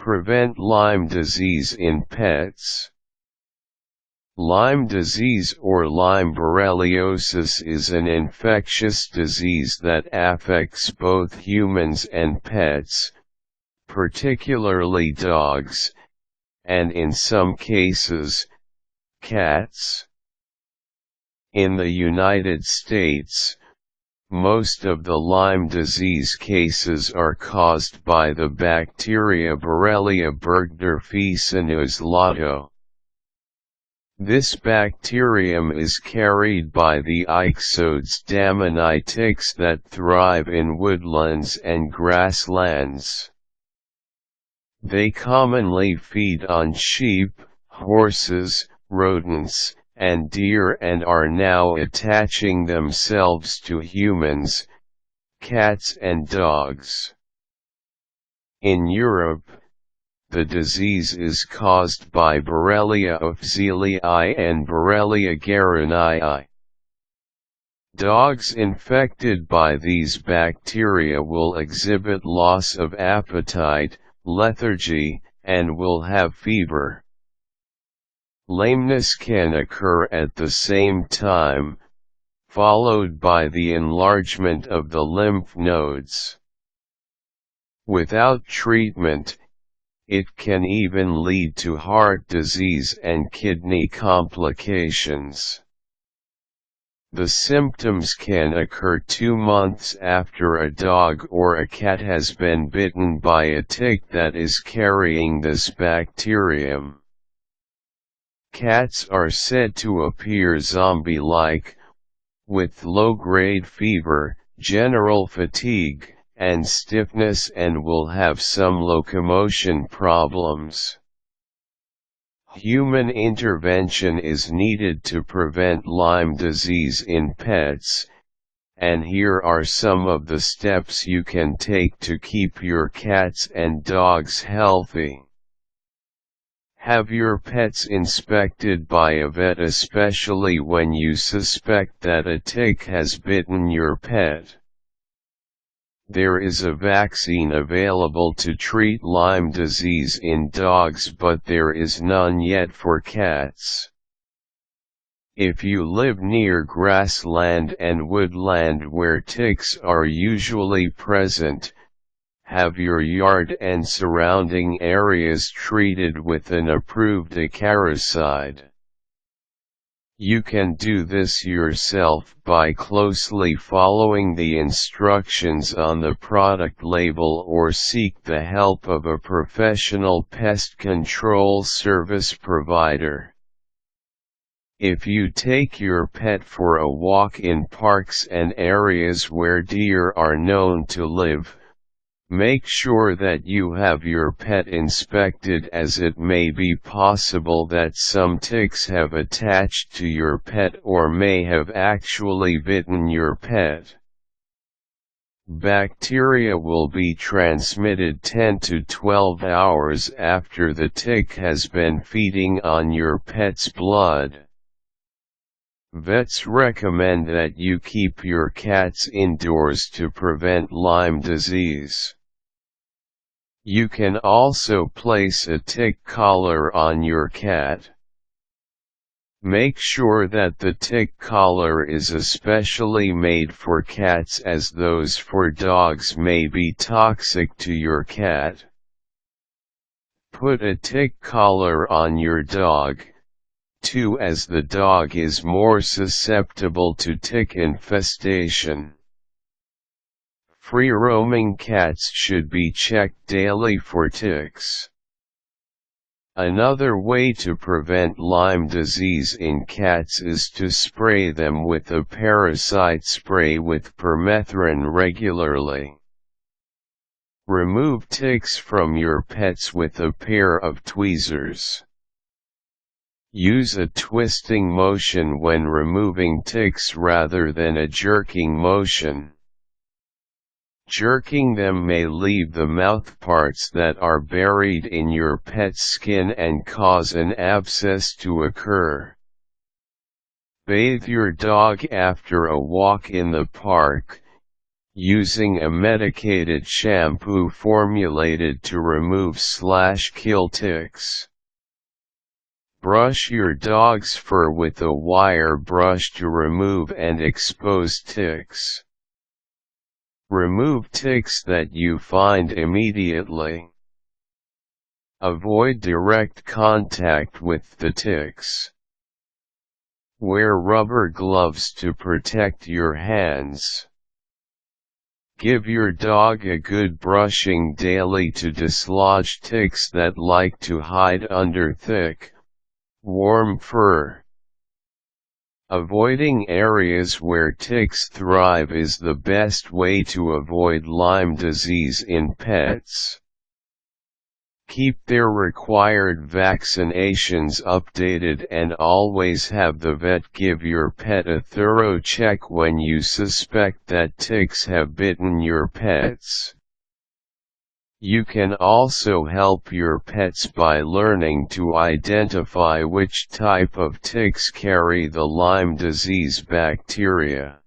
prevent Lyme disease in pets. Lyme disease or Lyme borreliosis is an infectious disease that affects both humans and pets, particularly dogs, and in some cases, cats. In the United States, most of the Lyme disease cases are caused by the bacteria Borrelia burgdorfeii senus lato. This bacterium is carried by the Ixodes dammini ticks that thrive in woodlands and grasslands. They commonly feed on sheep, horses, rodents, and deer and are now attaching themselves to humans, cats and dogs. In Europe, the disease is caused by Borrelia afzelii and Borrelia garinii. Dogs infected by these bacteria will exhibit loss of appetite, lethargy, and will have fever. Lameness can occur at the same time, followed by the enlargement of the lymph nodes. Without treatment, it can even lead to heart disease and kidney complications. The symptoms can occur 2 months after a dog or a cat has been bitten by a tick that is carrying this bacterium. Cats are said to appear zombie-like, with low-grade fever, general fatigue, and stiffness, and will have some locomotion problems. Human intervention is needed to prevent Lyme disease in pets, and here are some of the steps you can take to keep your cats and dogs healthy. Have your pets inspected by a vet, especially when you suspect that a tick has bitten your pet. There is a vaccine available to treat Lyme disease in dogs, but there is none yet for cats. If you live near grassland and woodland where ticks are usually present, have your yard and surrounding areas treated with an approved acaricide. You can do this yourself by closely following the instructions on the product label or seek the help of a professional pest control service provider. If you take your pet for a walk in parks and areas where deer are known to live, make sure that you have your pet inspected, as it may be possible that some ticks have attached to your pet or may have actually bitten your pet. Bacteria will be transmitted 10 to 12 hours after the tick has been feeding on your pet's blood. Vets recommend that you keep your cats indoors to prevent Lyme disease. You can also place a tick collar on your cat. Make sure that the tick collar is especially made for cats, as those for dogs may be toxic to your cat. Put a tick collar on your dog, too, as the dog is more susceptible to tick infestation. Free-roaming cats should be checked daily for ticks. Another way to prevent Lyme disease in cats is to spray them with a parasite spray with permethrin regularly. Remove ticks from your pets with a pair of tweezers. Use a twisting motion when removing ticks rather than a jerking motion. Jerking them may leave the mouthparts that are buried in your pet's skin and cause an abscess to occur. Bathe your dog after a walk in the park. using a medicated shampoo formulated to remove/kill ticks. Brush your dog's fur with a wire brush to remove and expose ticks. Remove ticks that you find immediately. Avoid direct contact with the ticks. Wear rubber gloves to protect your hands. Give your dog a good brushing daily to dislodge ticks that like to hide under thick, warm fur. Avoiding areas where ticks thrive is the best way to avoid Lyme disease in pets. Keep their required vaccinations updated and always have the vet give your pet a thorough check when you suspect that ticks have bitten your pets. You can also help your pets by learning to identify which type of ticks carry the Lyme disease bacteria.